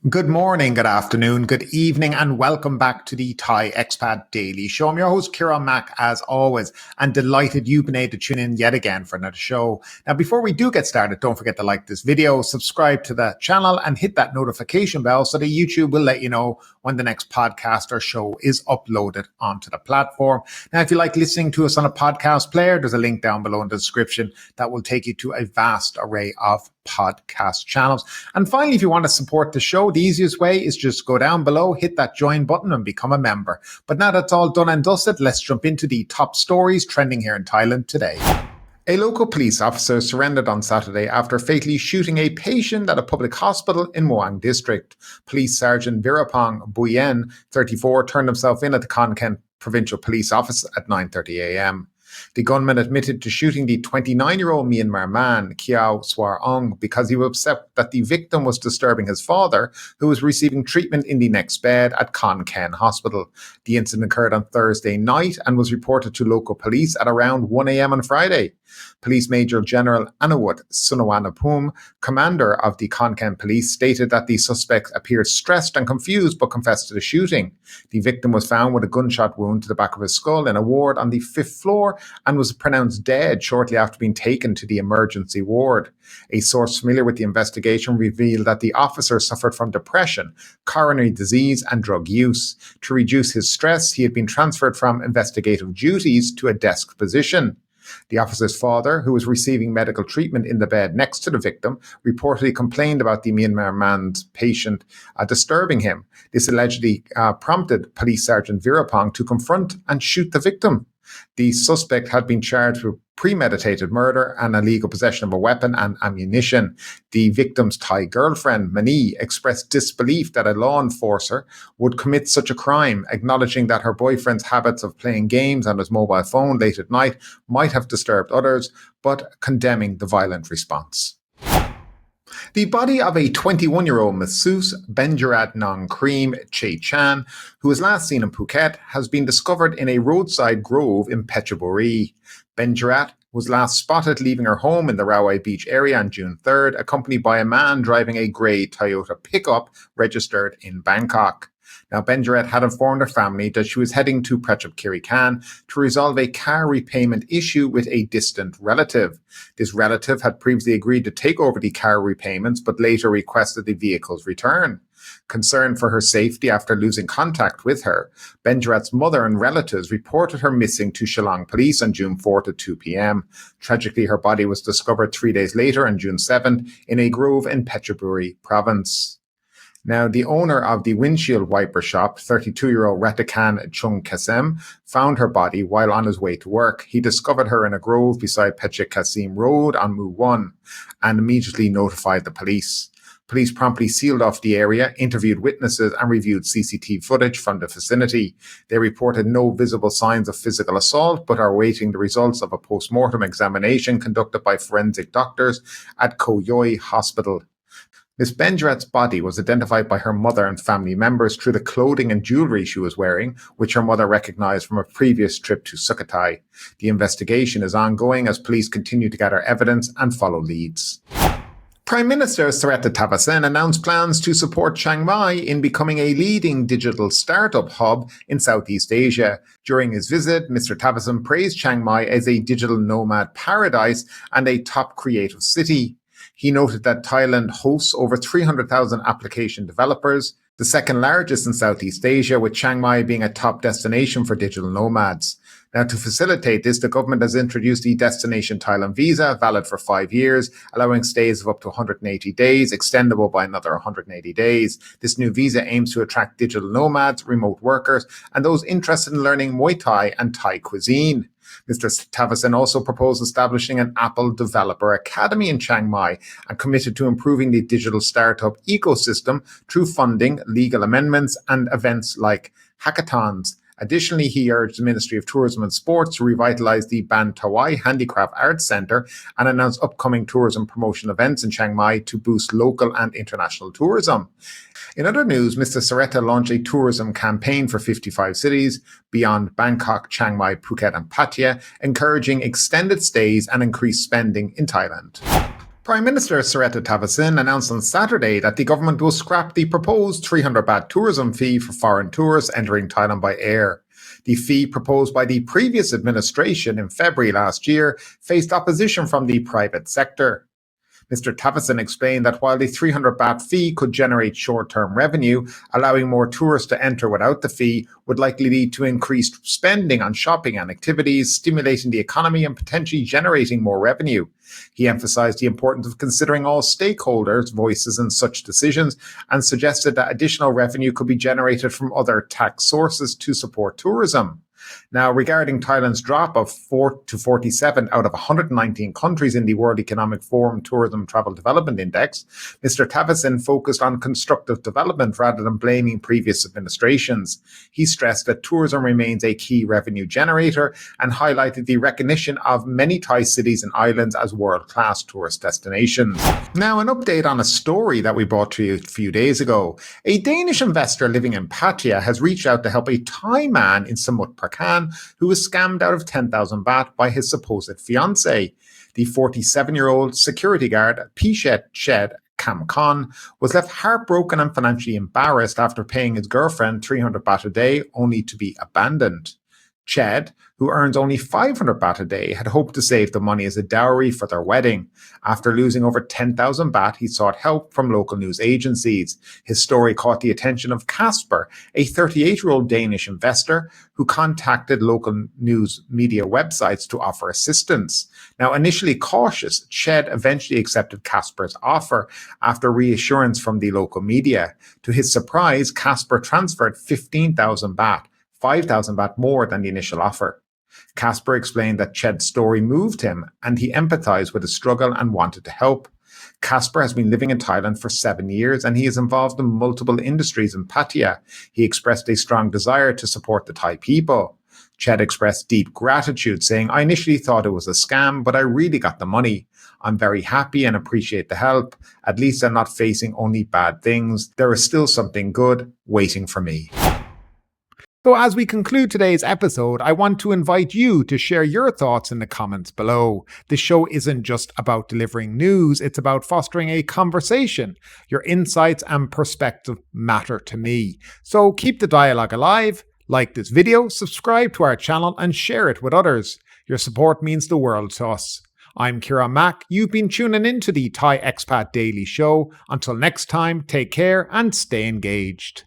Good morning, good afternoon, good evening, and welcome back to the Thai Expat Daily Show. I'm your host, Kieran Mack, as always, and delighted you've been able to tune in yet again for another show. Now, before we do get started, don't forget to like this video, subscribe to the channel, and hit that notification bell so that YouTube will let you know when the next podcast or show is uploaded onto the platform. Now, if you like listening to us on a podcast player, there's a link down below in the description that will take you to a vast array of podcast channels. And finally, if you want to support the show, the easiest way is just go down below, hit that join button and become a member. But now that's all done and dusted, let's jump into the top stories trending here in Thailand today. A local police officer surrendered on Saturday after fatally shooting a patient at a public hospital in Muang district. Police Sergeant Virapong Buyen, 34, turned himself in at the Khon Kaen Provincial Police Office at 9:30 a.m. The gunman admitted to shooting the 29-year-old Myanmar man, Kiao Swar Ong, because he was upset that the victim was disturbing his father, who was receiving treatment in the next bed at Khon Kaen Hospital. The incident occurred on Thursday night and was reported to local police at around 1 a.m. on Friday. Police Major General Anawat Sunawanapum, commander of the Khon Kaen police, stated that the suspect appeared stressed and confused but confessed to the shooting. The victim was found with a gunshot wound to the back of his skull in a ward on the 5th floor and was pronounced dead shortly after being taken to the emergency ward. A source familiar with the investigation revealed that the officer suffered from depression, coronary disease, and drug use. To reduce his stress, he had been transferred from investigative duties to a desk position. The officer's father, who was receiving medical treatment in the bed next to the victim, reportedly complained about the Myanmar man's patient disturbing him. This allegedly prompted Police Sergeant Virapong to confront and shoot the victim. The suspect had been charged with premeditated murder and illegal possession of a weapon and ammunition. The victim's Thai girlfriend, Mani, expressed disbelief that a law enforcer would commit such a crime, acknowledging that her boyfriend's habits of playing games on his mobile phone late at night might have disturbed others, but condemning the violent response. The body of a 21-year-old masseuse, Benjarat Nong Cream Che Chan, who was last seen in Phuket, has been discovered in a roadside grove in Phetchaburi. Benjarat was last spotted leaving her home in the Rawai Beach area on June 3rd, accompanied by a man driving a grey Toyota pickup registered in Bangkok. Now, Benjarat had informed her family that she was heading to Phetchaburi to resolve a car repayment issue with a distant relative. This relative had previously agreed to take over the car repayments, but later requested the vehicle's return. Concerned for her safety after losing contact with her, Benjarat's mother and relatives reported her missing to Shillong police on June 4th at 2 p.m. Tragically, her body was discovered 3 days later on June 7th in a grove in Phetchaburi province. Now, the owner of the windshield wiper shop, 32-year-old Ratakan Chung Kasem, found her body while on his way to work. He discovered her in a grove beside Phetchaburi Kasim Road on Mu 1 and immediately notified the police. Police promptly sealed off the area, interviewed witnesses, and reviewed CCTV footage from the vicinity. They reported no visible signs of physical assault, but are awaiting the results of a post-mortem examination conducted by forensic doctors at Koh Yoi Hospital. Miss Benjarat's body was identified by her mother and family members through the clothing and jewellery she was wearing, which her mother recognised from a previous trip to Sukhothai. The investigation is ongoing as police continue to gather evidence and follow leads. Prime Minister Srettha Thavisin announced plans to support Chiang Mai in becoming a leading digital startup hub in Southeast Asia. During his visit, Mr. Thavisin praised Chiang Mai as a digital nomad paradise and a top creative city. He noted that Thailand hosts over 300,000 application developers, the second largest in Southeast Asia, with Chiang Mai being a top destination for digital nomads. Now, to facilitate this, the government has introduced the Destination Thailand visa, valid for 5 years, allowing stays of up to 180 days, extendable by another 180 days. This new visa aims to attract digital nomads, remote workers, and those interested in learning Muay Thai and Thai cuisine. Mr. Thavisin also proposed establishing an Apple Developer Academy in Chiang Mai and committed to improving the digital startup ecosystem through funding, legal amendments, and events like hackathons. Additionally, he urged the Ministry of Tourism and Sports to revitalise the Ban Tawai Handicraft Arts Centre and announce upcoming tourism promotion events in Chiang Mai to boost local and international tourism. In other news, Mr. Srettha launched a tourism campaign for 55 cities beyond Bangkok, Chiang Mai, Phuket and Pattaya, encouraging extended stays and increased spending in Thailand. Prime Minister Srettha Thavisin announced on Saturday that the government will scrap the proposed 300 baht tourism fee for foreign tourists entering Thailand by air. The fee proposed by the previous administration in February last year faced opposition from the private sector. Mr. Thavisin explained that while the 300 baht fee could generate short-term revenue, allowing more tourists to enter without the fee would likely lead to increased spending on shopping and activities, stimulating the economy and potentially generating more revenue. He emphasized the importance of considering all stakeholders' voices in such decisions and suggested that additional revenue could be generated from other tax sources to support tourism. Now, regarding Thailand's drop of 4 to 47 out of 119 countries in the World Economic Forum Tourism Travel Development Index, Mr. Thavisin focused on constructive development rather than blaming previous administrations. He stressed that tourism remains a key revenue generator and highlighted the recognition of many Thai cities and islands as world-class tourist destinations. Now, an update on a story that we brought to you a few days ago. A Danish investor living in Pattaya has reached out to help a Thai man in Samut who was scammed out of 10,000 baht by his supposed fiancée. The 47-year-old security guard, Pichet Ched Kamkon, was left heartbroken and financially embarrassed after paying his girlfriend 300 baht a day only to be abandoned. Ched, who earns only 500 baht a day, had hoped to save the money as a dowry for their wedding. After losing over 10,000 baht, he sought help from local news agencies. His story caught the attention of Casper, a 38-year-old Danish investor who contacted local news media websites to offer assistance. Now, initially cautious, Ched eventually accepted Casper's offer after reassurance from the local media. To his surprise, Casper transferred 15,000 baht, 5,000 baht more than the initial offer. Casper explained that Ched's story moved him and he empathized with his struggle and wanted to help. Casper has been living in Thailand for 7 years and he is involved in multiple industries in Pattaya. He expressed a strong desire to support the Thai people. Ched expressed deep gratitude, saying, "I initially thought it was a scam, but I really got the money. I'm very happy and appreciate the help. At least I'm not facing only bad things. There is still something good waiting for me." So as we conclude today's episode, I want to invite you to share your thoughts in the comments below. The show isn't just about delivering news, it's about fostering a conversation. Your insights and perspective matter to me. So keep the dialogue alive, like this video, subscribe to our channel and share it with others. Your support means the world to us. I'm Kieran Mack. You've been tuning in to the Thai Expat Daily Show. Until next time, take care and stay engaged.